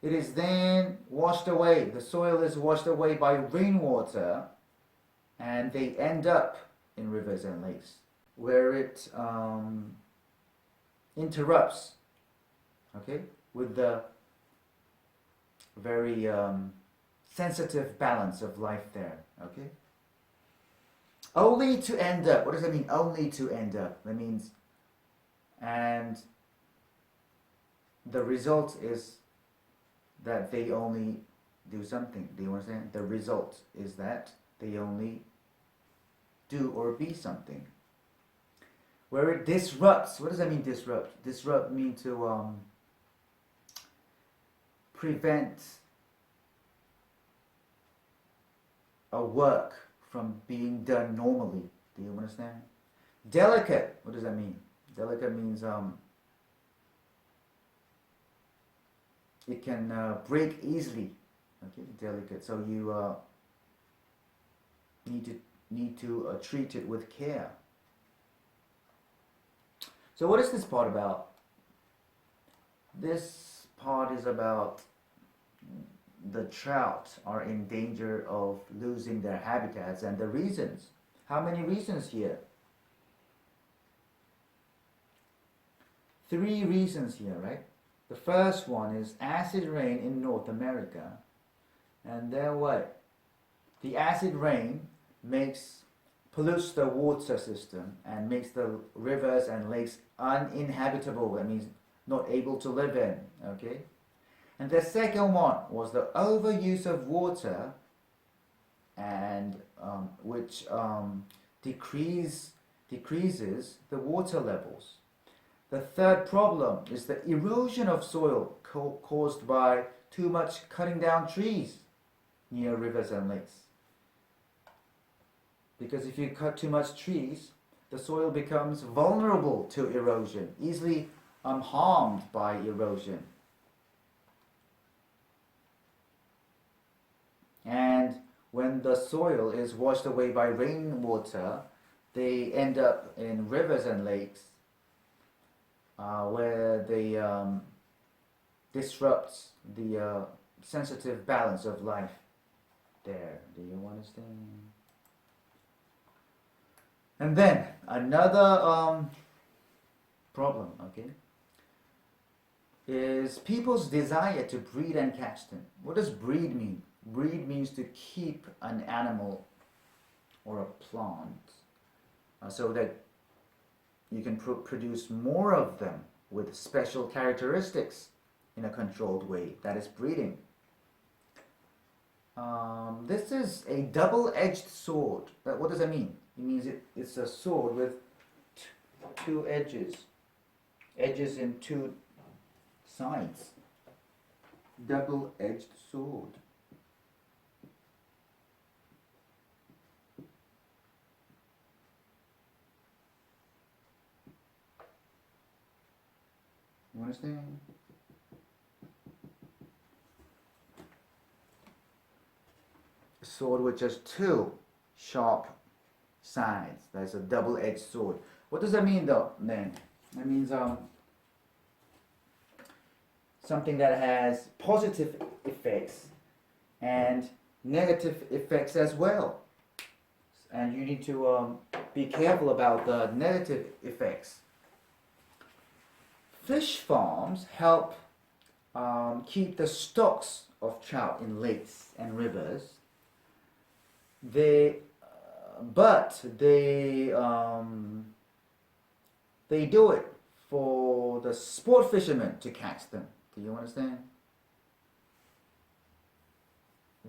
It is then washed away. The soil is washed away by rainwater, and they end up in rivers and lakes, where it interrupts, okay, with the very sensitive balance of life there, okay? Only to end up. What does that mean? Only to end up. That means, and the result is that they only do something. Do you understand? The result is that they only do or be something. Where it disrupts. What does that mean, disrupt? Disrupt means to prevent a work from being done normally. Do you understand? Delicate. What does that mean? Delicate means it can break easily. Okay, delicate. So you need to treat it with care. So what is this part about? This part is about the trout are in danger of losing their habitats and the reasons. How many reasons here? 3 reasons here, right? The first one is acid rain in North America. And then what? The acid rain pollutes the water system and makes the rivers and lakes uninhabitable. That means not able to live in, okay? And the second one was the overuse of water, and which decreases the water levels. The third problem is the erosion of soil caused by too much cutting down trees near rivers and lakes. Because if you cut too much trees, the soil becomes vulnerable to erosion, easily harmed by erosion. And when the soil is washed away by rainwater, they end up in rivers and lakes, where they disrupt the sensitive balance of life there. Do you understand? And then another problem, okay, is people's desire to breed and catch them. What does breed mean? Breed means to keep an animal or a plant so that you can produce more of them with special characteristics in a controlled way. That is breeding. This is a double-edged sword. What does that mean? It means it's a sword with 2 edges. Edges in 2 sides. Double-edged sword. You understand? A sword with just 2 sharp sides. That's a double-edged sword. What does that mean, though? Then that means something that has positive effects and negative effects as well. And you need to be careful about the negative effects. Fish farms help keep the stocks of trout in lakes and rivers. But they do it for the sport fishermen to catch them. Do you understand?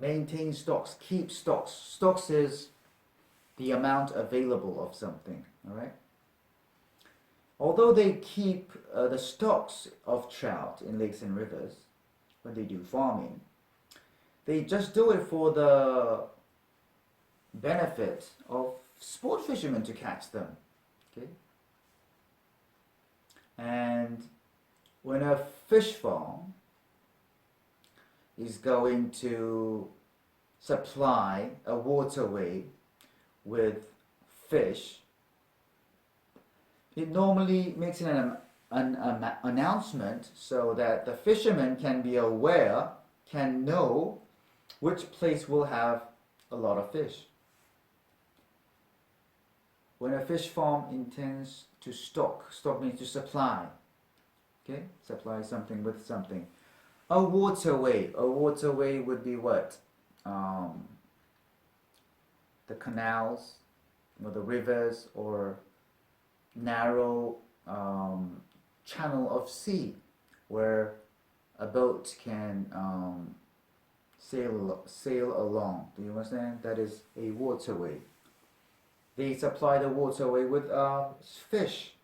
Maintain stocks, keep stocks. Stocks is the amount available of something, all right? Although they keep the stocks of trout in lakes and rivers when they do farming, they just do it for the benefit of sport fishermen to catch them. Okay? And when a fish farm is going to supply a waterway with fish, it normally makes an an announcement so that the fishermen can be aware, can know which place will have a lot of fish. When a fish farm intends to stock means to supply, okay? Supply something with something. A waterway would be what? The canals, or the rivers, or narrow channel of sea where a boat can sail along. Do you understand? That is a waterway. They supply the waterway with fish.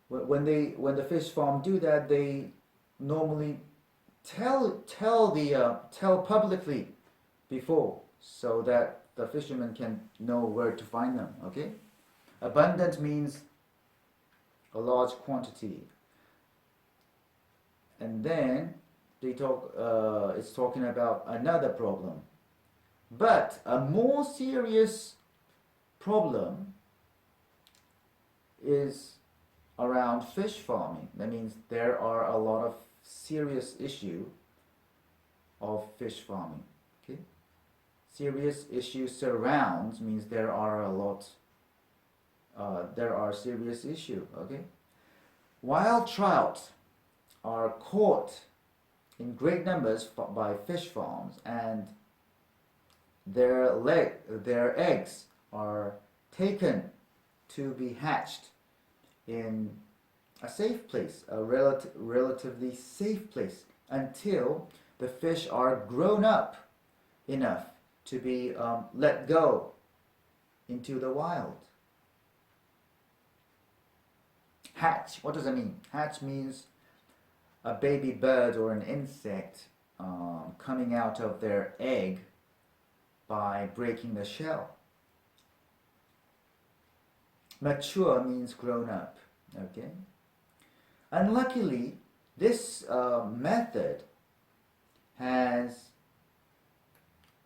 When the fish farm do that, they normally tell publicly before, so that the fishermen can know where to find them. Okay, abundant means a large quantity, and then they talk. It's talking about another problem, but a more serious problem is around fish farming. That means there are a lot of serious issue of fish farming. Okay, serious issue surrounds means there are a lot. There are serious issue. Okay, wild trout are caught in great numbers by fish farms, and their eggs are taken to be hatched in a safe place, a relatively safe place, until the fish are grown up enough to be let go into the wild. Hatch, what does that mean? Hatch means a baby bird or an insect coming out of their egg by breaking the shell. Mature means grown up. Okay. Unluckily, this method has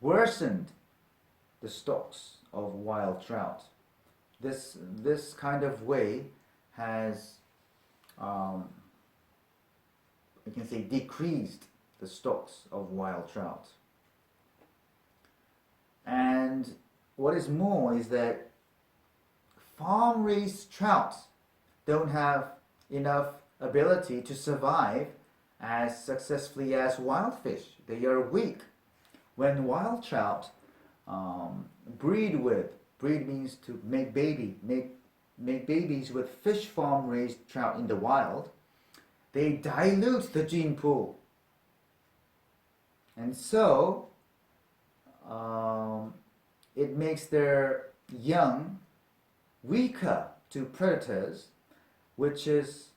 worsened the stocks of wild trout. This kind of way has, we can say, decreased the stocks of wild trout. And what is more is that farm-raised trout don't have enough ability to survive as successfully as wild fish. They are weak. When wild trout breed means to make babies with fish farm raised trout in the wild, they dilute the gene pool. And so it makes their young weaker to predators, which is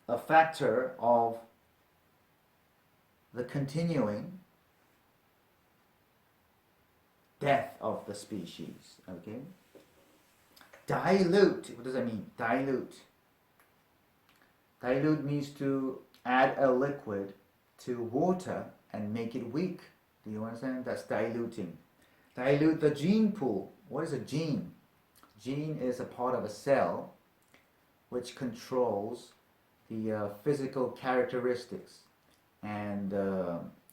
a factor of the continuing death of the species. Okay? Dilute, what does that mean? Dilute. Dilute means to add a liquid to water and make it weak. Do you understand? That's diluting. Dilute the gene pool. What is a gene? Gene is a part of a cell which controls the physical characteristics and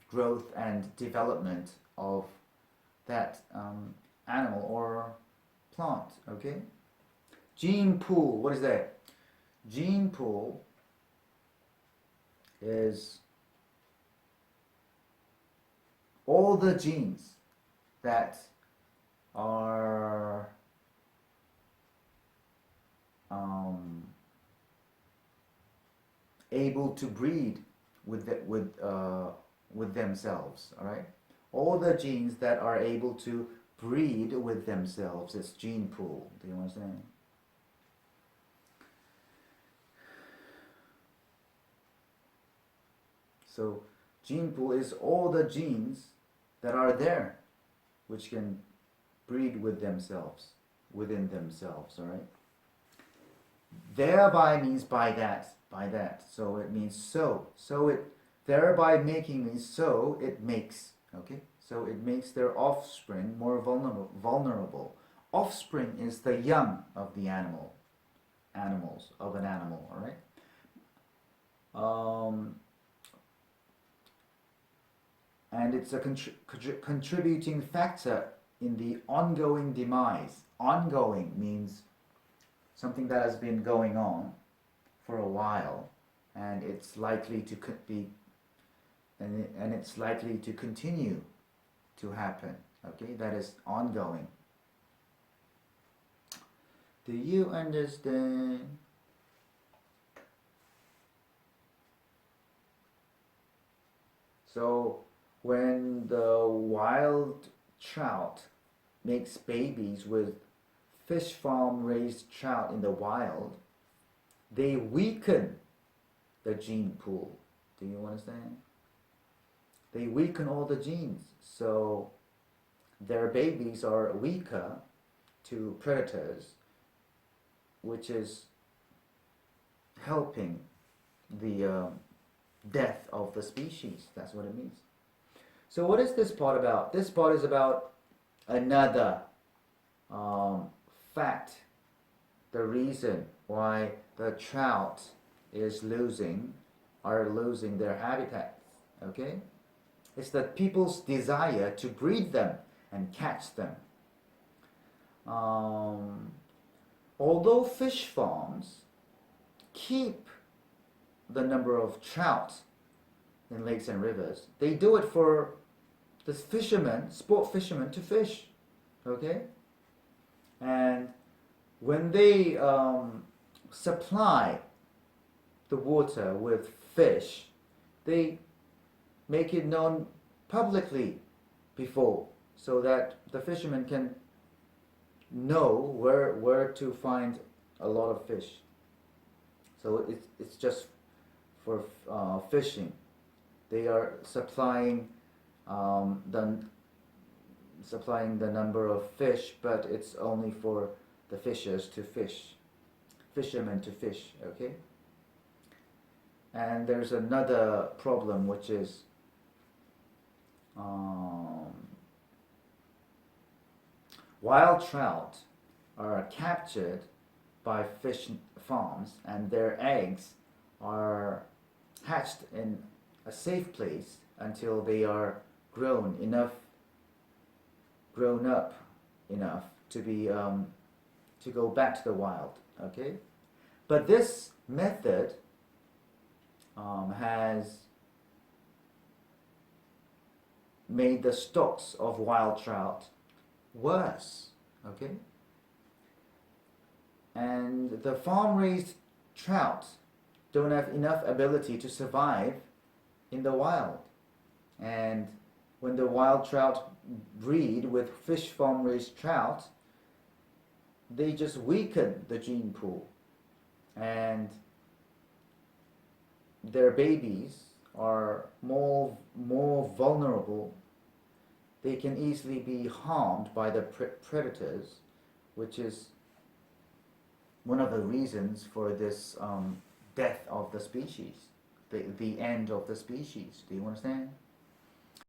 growth and development of that animal or plant. Okay? Gene pool, what is that? Gene pool is all the genes that are able to breed with themselves. All right, all the genes that are able to breed with themselves is gene pool. Do you understand? So gene pool is all the genes that are there which can breed with themselves, within themselves. All right. Thereby means by that. So it means so. So it thereby making means so it makes. Okay. So it makes their offspring more vulnerable. Offspring is the young of the animal. animals, of an animal, all right? And it's a contributing factor in the ongoing demise. Ongoing means something that has been going on for a while, and it's likely to and it's likely to continue to happen. Okay, that is ongoing. Do you understand? So when the wild trout makes babies with fish farm raised trout in the wild, they weaken the gene pool. Do you understand? They weaken all the genes, so their babies are weaker to predators, which is helping the death of the species. That's what it means. So what is this part about? This part is about another fact, the reason why the trout are losing their habitats. Okay? It's that people's desire to breed them and catch them. Although fish farms keep the number of trout in lakes and rivers, they do it for the fishermen, sport fishermen, to fish. Okay? And when they supply the water with fish, they make it known publicly before, so that the fishermen can know where to find a lot of fish. So it's just for fishing. They are supplying the number of fish, but it's only for the fishermen to fish. Okay. And there's another problem, which is wild trout are captured by fish farms, and their eggs are hatched in a safe place until they are grown up enough to be to go back to the wild. Okay, but this method has made the stocks of wild trout worse. Okay, and the farm-raised trout don't have enough ability to survive in the wild. And when the wild trout breed with fish farm-raised trout, they just weaken the gene pool, and their babies are more vulnerable. They can easily be harmed by the predators, which is one of the reasons for this death of the species, the end of the species. Do you understand?